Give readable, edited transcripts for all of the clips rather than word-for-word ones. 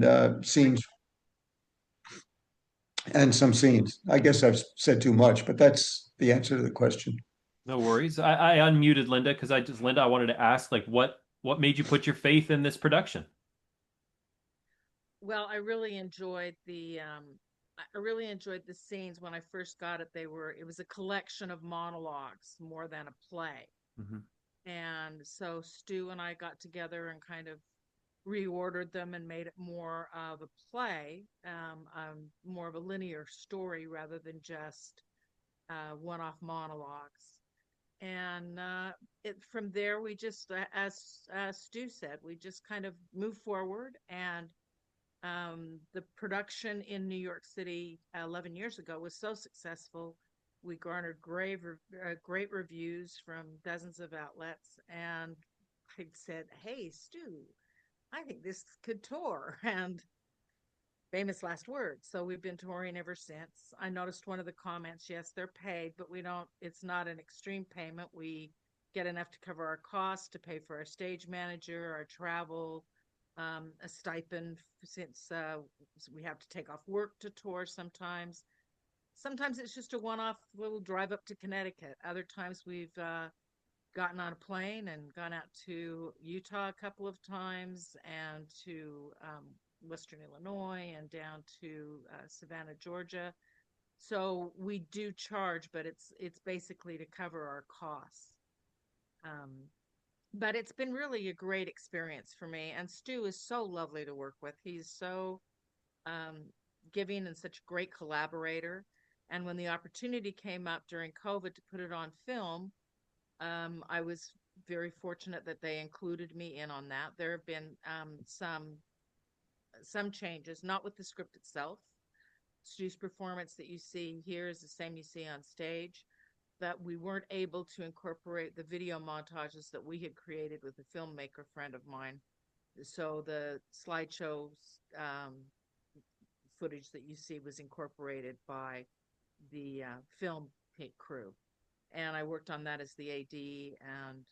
and scenes and some scenes. I guess I've said too much, but that's the answer to the question. No worries. I unmuted Linda because Linda, I wanted to ask like what made you put your faith in this production? Well, I really enjoyed the scenes when I first got it. It was a collection of monologues more than a play. Hmm. And so Stu and I got together and kind of reordered them and made it more of a play, more of a linear story rather than just one-off monologues. And from there, we just, as Stu said, we just kind of moved forward. And the production in New York City 11 years ago was so successful. We garnered great reviews from dozens of outlets. And I said, "Hey, Stu, I think this could tour." And famous last words. So we've been touring ever since. I noticed one of the comments, yes, they're paid, but it's not an extreme payment. We get enough to cover our costs, to pay for our stage manager, our travel, a stipend since we have to take off work to tour sometimes. Sometimes it's just a one-off little drive up to Connecticut. Other times we've gotten on a plane and gone out to Utah a couple of times and to Western Illinois and down to Savannah, Georgia. So we do charge, but it's basically to cover our costs. Um, but it's been really a great experience for me. And Stu is so lovely to work with. He's so um, giving and such a great collaborator. And when the opportunity came up during COVID to put it on film, I was very fortunate that they included me in on that. There have been some changes, not with the script itself. Stu's performance that you see here is the same you see on stage, that we weren't able to incorporate the video montages that we had created with a filmmaker friend of mine. So the slideshows footage that you see was incorporated by the film crew. And I worked on that as the AD and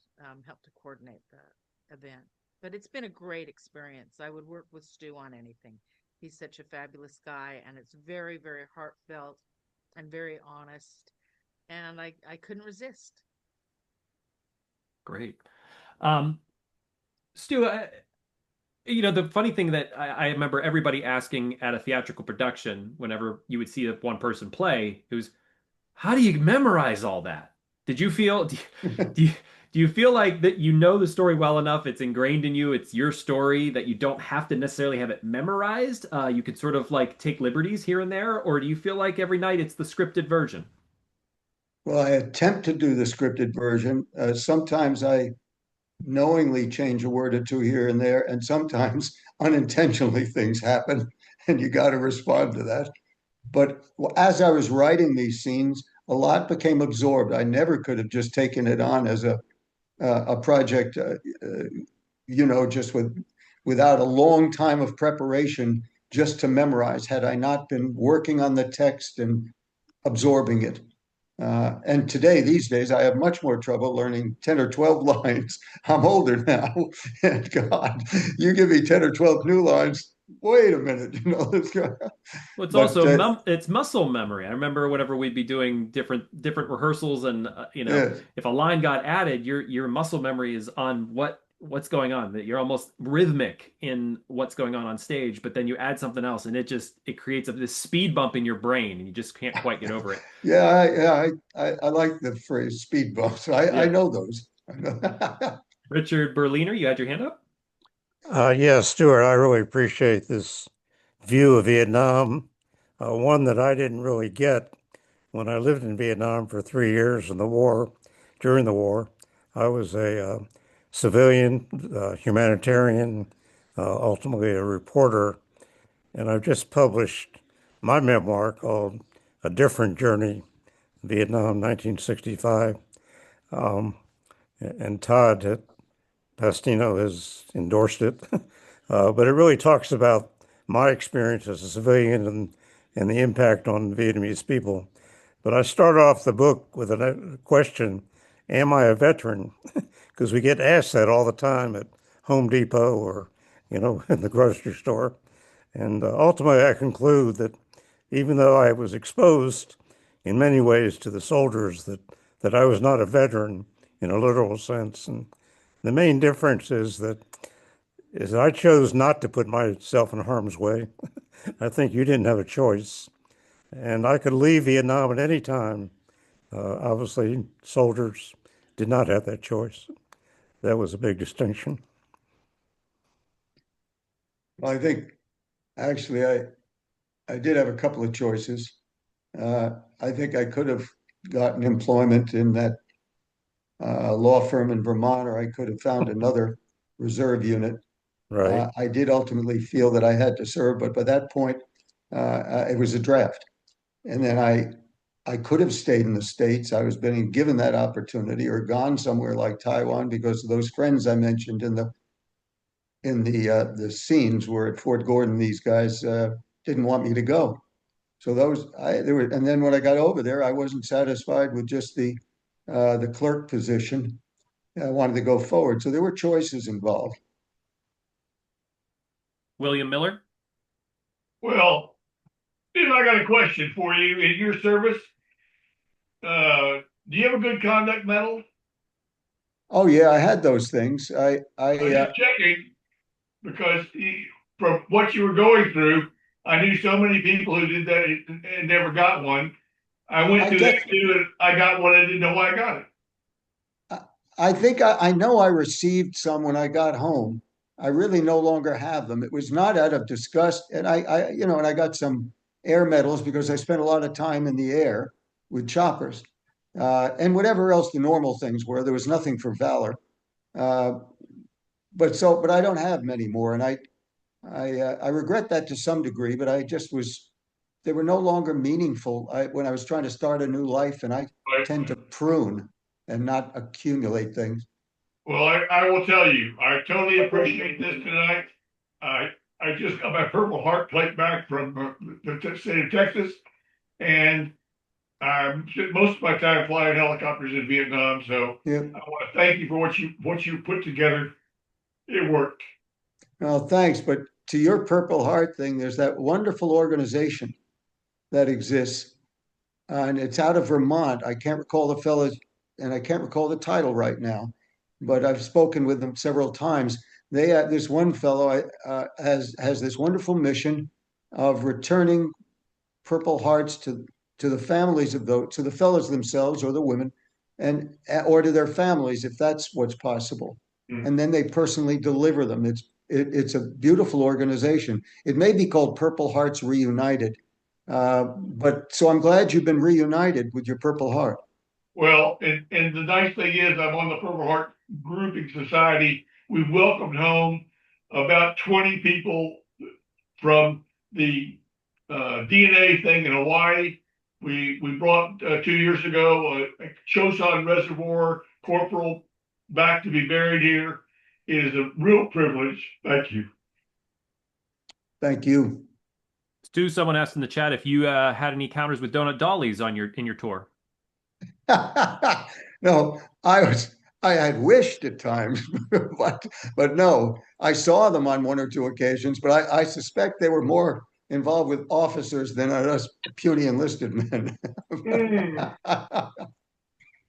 helped to coordinate the event. But it's been a great experience. I would work with Stu on anything. He's such a fabulous guy, and it's very, very heartfelt and very honest. And I couldn't resist. Great. Um, Stu, the funny thing that I remember everybody asking at a theatrical production, whenever you would see one person play, it was, how do you memorize all that? Did you feel, do you, do you, do you feel like that you know the story well enough, it's ingrained in you, it's your story, that you don't have to necessarily have it memorized? You could sort of like take liberties here and there, or do you feel like every night it's the scripted version? Well, I attempt to do the scripted version. Sometimes I knowingly change a word or two here and there, and sometimes unintentionally things happen, and you got to respond to that. But as I was writing these scenes, a lot became absorbed. I never could have just taken it on as a project, just without a long time of preparation, just to memorize. Had I not been working on the text and absorbing it. And today, these days, I have much more trouble learning 10 or 12 lines. I'm older now. And God, you give me 10 or 12 new lines. Wait a minute, Well, it's but also it's muscle memory. I remember whenever we'd be doing different rehearsals, and yeah, if a line got added, your muscle memory is on what's going on. That you're almost rhythmic in what's going on stage, but then you add something else, and it creates this speed bump in your brain, and you just can't quite get over it. I like the phrase speed bumps. I Yeah. know those. Richard Berliner, you had your hand up? Yeah, Stuart, I really appreciate this view of Vietnam, one that I didn't really get when I lived in Vietnam for 3 years in the war. During the war, I was a civilian, humanitarian, ultimately a reporter, and I've just published my memoir called A Different Journey, Vietnam, 1965. Um, and Todd Pastino has endorsed it. But it really talks about my experience as a civilian and the impact on Vietnamese people. But I start off the book with a question: am I a veteran? Because we get asked that all the time at Home Depot or, in the grocery store. And ultimately, I conclude that even though I was exposed in many ways to the soldiers, that I was not a veteran in a literal sense. And the main difference is I chose not to put myself in harm's way. I think you didn't have a choice. And I could leave Vietnam at any time. Obviously, soldiers did not have that choice. That was a big distinction. I think actually I did have a couple of choices. I think I could have gotten employment in that law firm in Vermont, or I could have found another reserve unit. Right. I did ultimately feel that I had to serve, but by that point, it was a draft. And then I could have stayed in the States. I was being given that opportunity, or gone somewhere like Taiwan, because those friends I mentioned in the scenes were at Fort Gordon. These guys didn't want me to go. So there were, and then when I got over there, I wasn't satisfied with just the clerk position. I wanted to go forward. So there were choices involved. William Miller? Well, I got a question for you. In your service, do you have a good conduct medal? Oh yeah, I had those things. I was just checking because from what you were going through, I knew so many people who did that and never got one. I went I through that get. too, and I got one. I didn't know why I got it. I think I know I received some when I got home. I really no longer have them. It was not out of disgust, and and I got some air medals because I spent a lot of time in the air with choppers, and whatever else the normal things were. There was nothing for valor, uh, but I don't have many more, and I regret that to some degree. But I just was they were no longer meaningful when I was trying to start a new life, and I But tend to prune and not accumulate things. well, I will tell you, I totally appreciate this tonight. I I just got my Purple Heart plate back from the state of Texas, and I'm most of my time flying helicopters in Vietnam. So Yeah. I want to thank you for what you put together. It worked. Well, thanks. But to your Purple Heart thing, there's that wonderful organization that exists, and it's out of Vermont. I can't recall the fellows, and I can't recall the title right now, but I've spoken with them several times. This one fellow has this wonderful mission of returning Purple Hearts to the families of those, to the fellows themselves or the women, and or to their families if that's what's possible. Mm. And then they personally deliver them. It's a beautiful organization. It may be called Purple Hearts Reunited, but so I'm glad you've been reunited with your Purple Heart. Well, and the nice thing is, I'm on the Purple Heart Grouping Society. We welcomed home about 20 people from the DNA thing in Hawaii. We brought 2 years ago a Chosin Reservoir corporal back to be buried here. It is a real privilege. Thank you. Thank you. Stu, someone asked in the chat if you had any encounters with donut dollies on your tour. No, I had wished at times, but no, I saw them on one or two occasions, but I suspect they were more involved with officers than us puny enlisted men. Mm.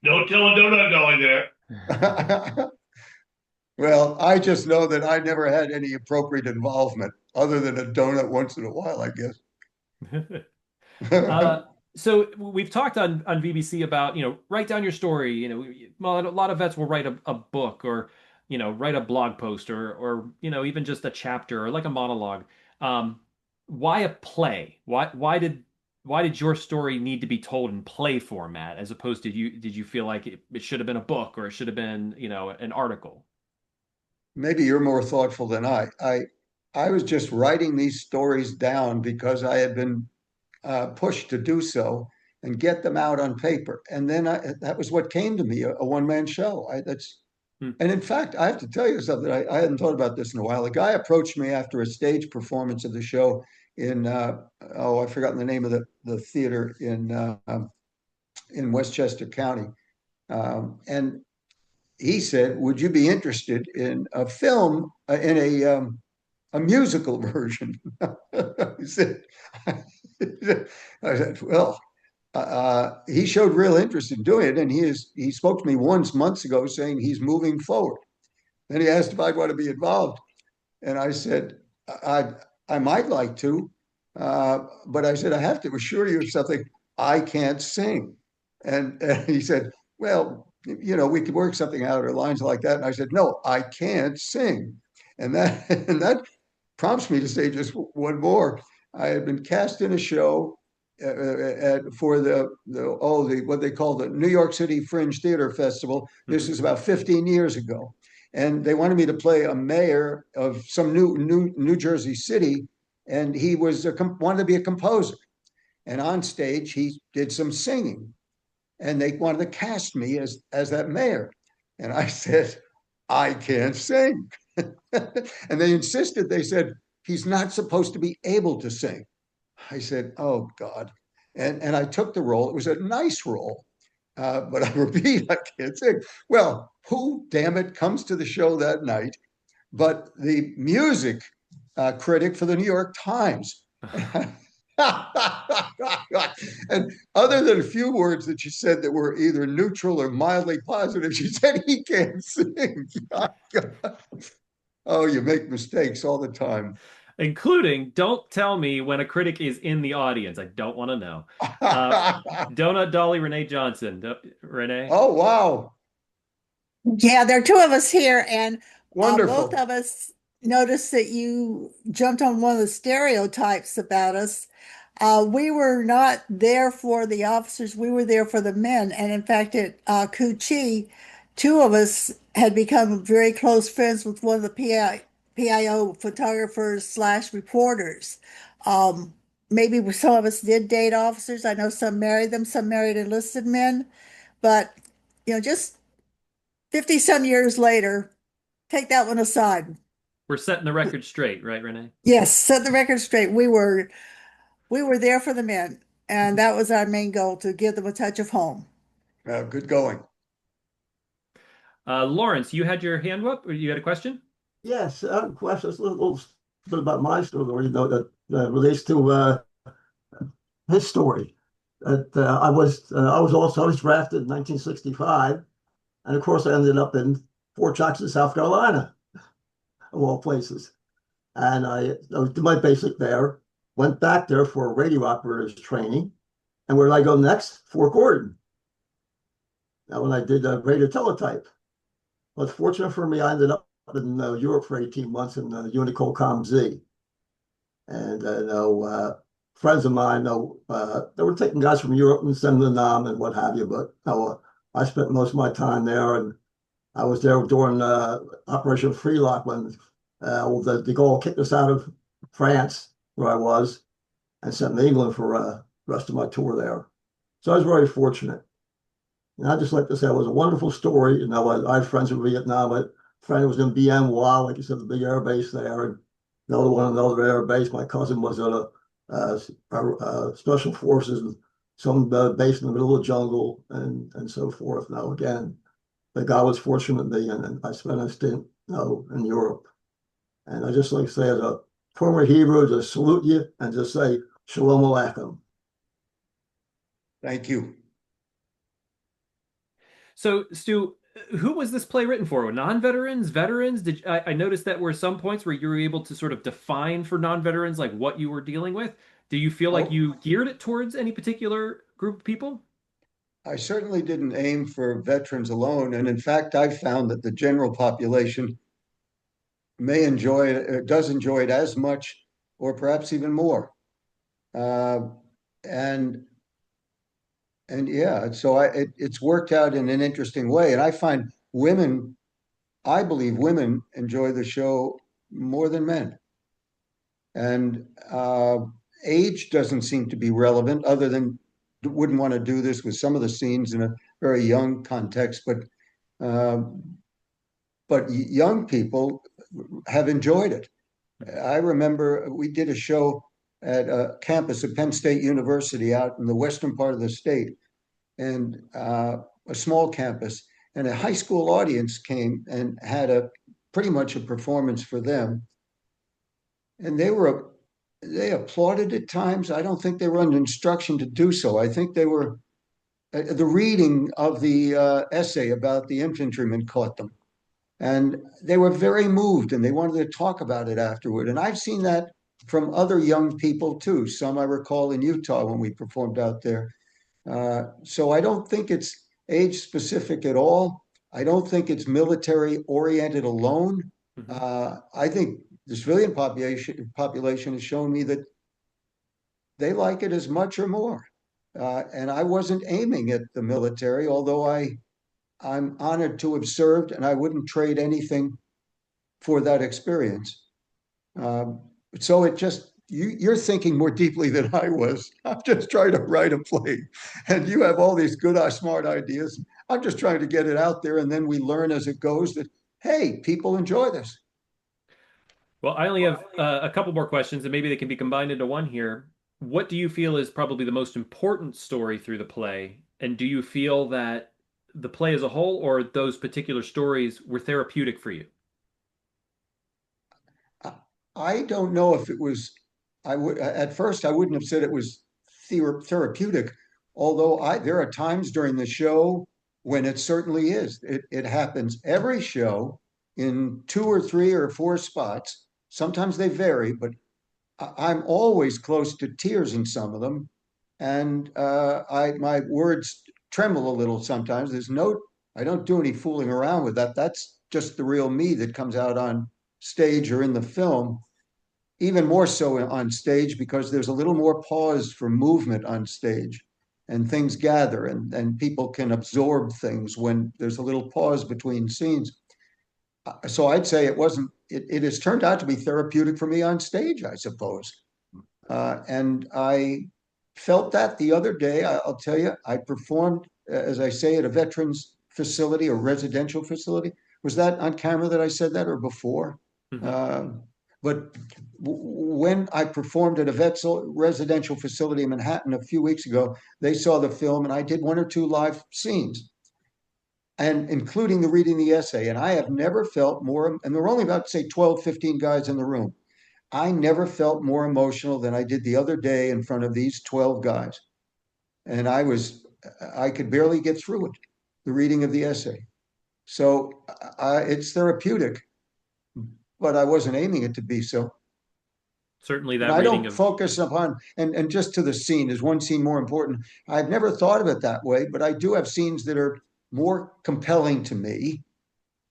Don't tell a donut dolly that. Well, I just know that I never had any appropriate involvement other than a donut once in a while, I guess. So we've talked on BBC about, write down your story. Well, a lot of vets will write a book or, write a blog post or, even just a chapter or like a monologue. Why a play? Why did your story need to be told in play format as opposed to did you feel like it should have been a book or it should have been, an article? Maybe you're more thoughtful than I was just writing these stories down because I had been pushed to do so and get them out on paper. And then that was what came to me, a one-man show. Hmm. And in fact, I have to tell you something. I hadn't thought about this in a while. A guy approached me after a stage performance of the show in I've forgotten the name of the theater in Westchester County, and he said, "Would you be interested in a film in a musical version. He said, I said, well, he showed real interest in doing it, and he spoke to me once months ago saying he's moving forward. Then he asked if I'd want to be involved, and I said I I might like to, but I said I have to assure you of something. I can't sing, and he said, well, we could work something out or lines like that. And I said, no, I can't sing, and that prompts me to say just one more. I had been cast in a show for the what they call the New York City Fringe Theater Festival. This is about 15 years ago, and they wanted me to play a mayor of some New Jersey city, and he wanted to be a composer. And on stage, he did some singing, and they wanted to cast me as that mayor. And I said, I can't sing. And they insisted, they said, he's not supposed to be able to sing. I said, oh God. And I took the role. It was a nice role. But I repeat, I can't sing. Well, who, damn it, comes to the show that night but the music critic for the New York Times? And other than a few words that she said that were either neutral or mildly positive, she said he can't sing. Oh, you make mistakes all the time. Including, don't tell me when a critic is in the audience. I don't want to know. Donut Dolly Renee Johnson. Renee? Oh, wow. Yeah, there are two of us here, and both Wonderful. of us noticed that you jumped on one of the stereotypes about us. We were not there for the officers, we were there for the men. And in fact, at Chi, two of us had become very close friends with one of the PIO photographers slash reporters. Maybe some of us did date officers. I know some married them, some married enlisted men. But, just 50 some years later, take that one aside. We're setting the record straight, right, Renee? Yes, set the record straight. We were there for the men, and that was our main goal, to give them a touch of home. Good going. Lawrence, you had your hand up, or you had a question? Yes, I have a question. It's a little bit about my story, that relates to his story. That I was drafted in 1965, and of course I ended up in Fort Jackson, South Carolina, of all places. And I did my basic there, went back there for a radio operator's training, and where did I go next? Fort Gordon. Now, when I did radio teletype, but fortunate for me, I ended up in Europe for 18 months in Unicol Com Z. And friends of mine, they were taking guys from Europe and sending them to Nam and what have you. But I spent most of my time there, and I was there during Operation Freelock when de Gaulle kicked us out of France, where I was, and sent me to England for the rest of my tour there. So I was very fortunate. And I'd just like to say it was a wonderful story. I had friends in Vietnam. A friend was in Bien Hoa, like you said, the big air base there, and another one, another air base. My cousin was at a special forces, some base in the middle of the jungle, and so forth. Now, again, but God was fortunate me, and I spent a stint in Europe. And I just like to say, as a former Hebrew, just salute you and just say, Shalom Aleichem. Thank you. So, Stu, who was this play written for? Non-veterans, veterans? I noticed that were some points where you were able to sort of define for non-veterans like what you were dealing with. Do you feel like you geared it towards any particular group of people? I certainly didn't aim for veterans alone. And in fact, I've found that the general population does enjoy it as much, or perhaps even more. And yeah, so it's worked out in an interesting way. And I find I believe women enjoy the show more than men. And age doesn't seem to be relevant, other than wouldn't want to do this with some of the scenes in a very young context, but young people have enjoyed it. I remember we did a show at a campus at Penn State University out in the western part of the state, and a small campus, and a high school audience came and had pretty much a performance for them. and they applauded at times. I don't think they were under instruction to do so. I think they were the reading of the essay about the infantryman caught them, and they were very moved, and they wanted to talk about it afterward. And I've seen that from other young people too. Some I recall in Utah when we performed out there. So I don't think it's age specific at all. I don't think it's military oriented alone. I think the civilian population has shown me that they like it as much or more. And I wasn't aiming at the military, although I'm honored to have served, and I wouldn't trade anything for that experience. Um, so it just you're thinking more deeply than I was. I'm just trying to write a play, and you have all these good, smart ideas. I'm just trying to get it out there, and then we learn as it goes that hey, people enjoy this. Well, I only have a couple more questions, and maybe they can be combined into one here. What do you feel is probably the most important story through the play? And do you feel that the play as a whole or those particular stories were therapeutic for you? I don't know if it was. I would at first I wouldn't have said it was therapeutic, although I there are times during the show when it certainly is. It happens every show in two or three or four spots. Sometimes they vary, but I'm always close to tears in some of them, and I my words tremble a little sometimes. I don't do any fooling around with that. That's just the real me that comes out on stage or in the film. Even more so on stage because there's a little more pause for movement on stage, and things gather, and people can absorb things when there's a little pause between scenes. So I'd say it has turned out to be therapeutic for me on stage, I suppose. And I felt that the other day. I'll tell you, I performed, as I say, at a veterans facility or residential facility. Was that on camera that I said that or before? Mhm. But when I performed at a residential facility in Manhattan a few weeks ago, they saw the film and I did one or two live scenes, and including the reading the essay. And I have never felt more, and there were only about, say, 12, 15 guys in the room. I never felt more emotional than I did the other day in front of these 12 guys. And I could barely get through it, the reading of the essay. So it's therapeutic, but I wasn't aiming it to be so. Certainly And that I reading don't of focus upon, and just to the scene, is one scene more important? I've never thought of it that way, but I do have scenes that are more compelling to me,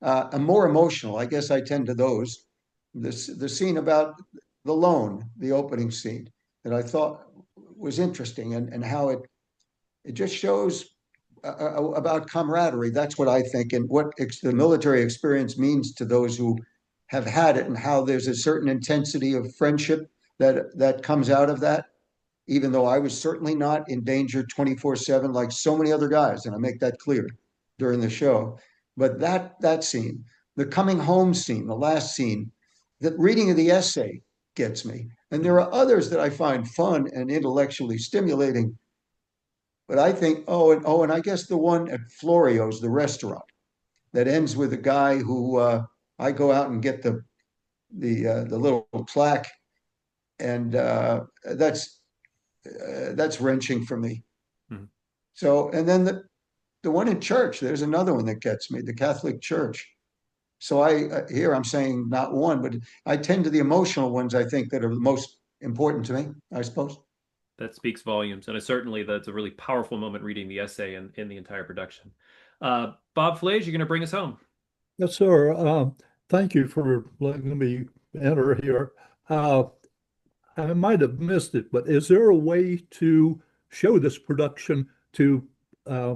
and more emotional. I guess I tend to those. The scene about the loan, the opening scene, that I thought was interesting, and how it just shows about camaraderie. That's what I think, and what the military experience means to those who have had it, and how there's a certain intensity of friendship that comes out of that. Even though I was certainly not in danger 24/7 like so many other guys, and I make that clear during the show. But that scene, the coming home scene, the last scene, the reading of the essay gets me. And there are others that I find fun and intellectually stimulating. But I think, and I guess the one at Florio's, the restaurant, that ends with a guy who I go out and get the little plaque, and that's wrenching for me. Mhm. So, and then the one in church, there's another one that gets me, the Catholic Church. So here I'm saying not one, but I tend to the emotional ones, I think, that are the most important to me, I suppose. that speaks volumes. And certainly that's a really powerful moment reading the essay and in the entire production. Bob Flage, you're going to bring us home. Yes, sir. Thank you for letting me enter here. Uh, I might have missed it, but is there a way to show this production to uh,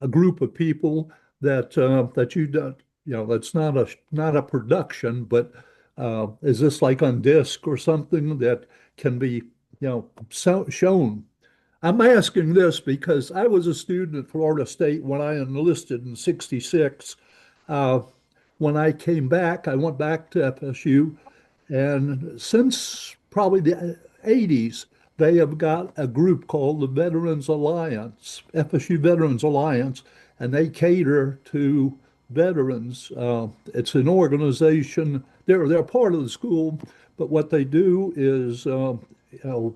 a group of people that you don't, that's not a production, but is this like on disc or something that can be, shown? I'm asking this because I was a student at Florida State when I enlisted in '66. Uh, when I came back, I went back to FSU, and since probably the '80s, they have got a group called the Veterans Alliance, FSU Veterans Alliance, and they cater to veterans. It's an organization. They're part of the school, but what they do is, you know,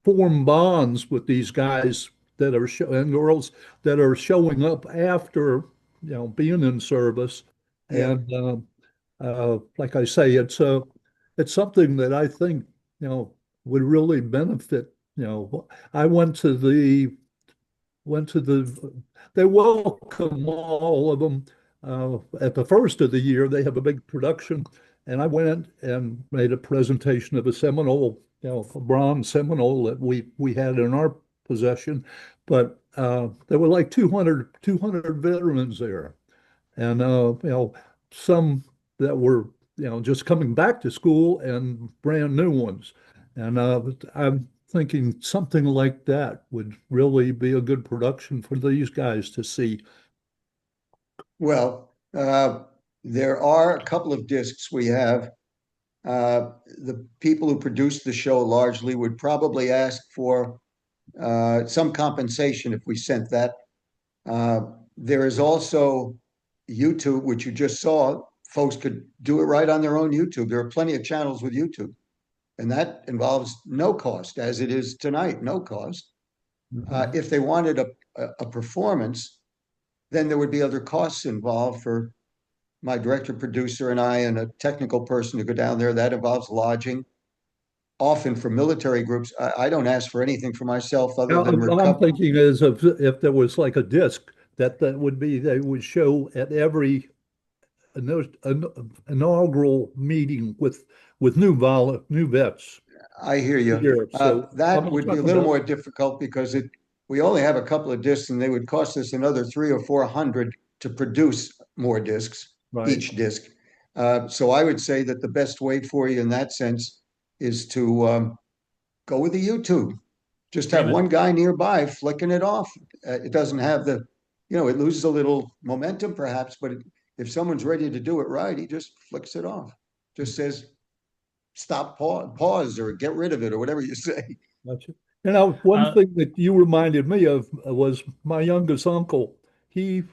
form bonds with these guys that are and girls that are showing up after, being in service. Yeah. And like I say, it's something that I think, would really benefit. I went to they welcome all of them at the first of the year. They have a big production, and I went and made a presentation of a Seminole, a bronze Seminole that we had in our possession. But there were like 200 veterans there, and some that were just coming back to school and brand new ones. And I'm thinking something like that would really be a good production for these guys to see. Well, there are a couple of discs we have. The people who produced the show largely would probably ask for some compensation if we sent that. There is also YouTube, which you just saw. Folks could do it right on their own YouTube. There are plenty of channels with YouTube, and that involves no cost, as it is tonight, no cost. If they wanted a performance, then there would be other costs involved for my director, producer, and I, and a technical person to go down there. That involves lodging. Often for military groups, I don't ask for anything for myself other Now, than all I'm recover. thinking is if there was like a disc that would be they would show at every inaugural meeting with new vets I hear you. here. So I'm That not would be a talking little about more difficult because we only have a couple of discs, and they would cost us another 300 or 400 to produce more discs, right. each disc. So I would say that the best way for you in that sense is to go with the YouTube. Just have one guy nearby flicking it off. It doesn't have it loses a little momentum perhaps, but if someone's ready to do it right, he just flicks it off. Just says, stop, pause, or get rid of it, or whatever you say. Gotcha. One thing that you reminded me of was my youngest uncle. He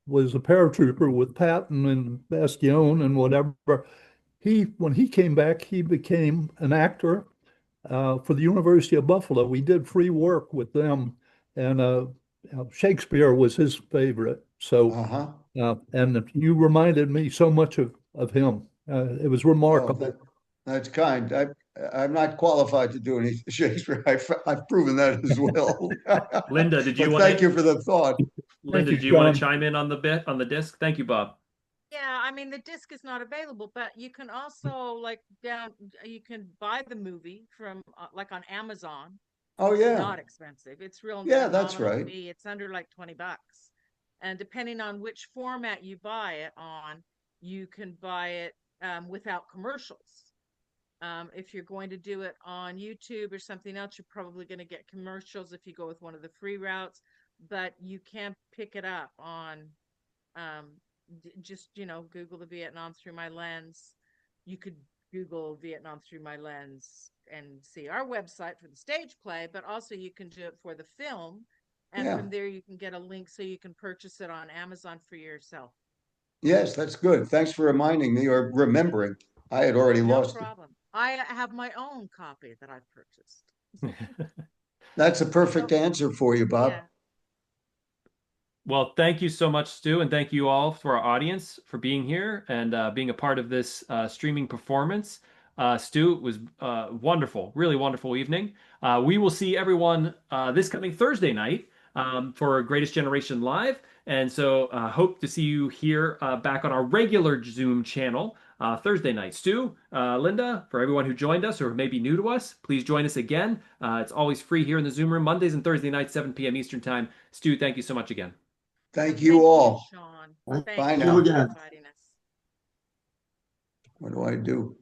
was a paratrooper with Patton and Bastion and whatever. When he came back, he became an actor for the University of Buffalo. We did free work with them, and Shakespeare was his favorite. So, Uh-huh. and you reminded me so much of him. It was Oh, remarkable. that's kind. I'm not qualified to do any Shakespeare. I've proven that as well. Linda, did you But want thank to you for the thought. Linda, you, do you want to John. chime in on the disc? Thank you, Bob. Yeah, I mean the disc is not available, but you can also you can buy the movie from like on Amazon. Oh, It's yeah. not expensive. It's a Yeah, that's nominal right. fee. It's under like $20. And depending on which format you buy it on, you can buy it without commercials. If you're going to do it on YouTube or something else, you're probably going to get commercials if you go with one of the free routes, but you can pick it up on um, just, Google the Vietnam through my lens. You could Google Vietnam through my lens and see our website for the stage play, but also you can do it for the film. And Yeah. from there, you can get a link so you can purchase it on Amazon for yourself. Yes, that's good. Thanks for reminding me or remembering. I had already No lost it. problem. I have my own copy that I've purchased. That's a perfect answer for you, Bob. Yeah. Well, thank you so much, Stu, and thank you all for our audience for being here and being a part of this streaming performance. Stu, it was wonderful, really wonderful evening. We will see everyone this coming Thursday night for Greatest Generation Live. And so hope to see you here back on our regular Zoom channel Thursday night. Stu, Linda, for everyone who joined us or may be new to us, please join us again. It's always free here in the Zoom room, Mondays and Thursday nights, 7 p.m. Eastern Time. Stu, thank you so much again. Thank you all. Sean. Thank Thank Bye you now. for again. inviting us. What do I do?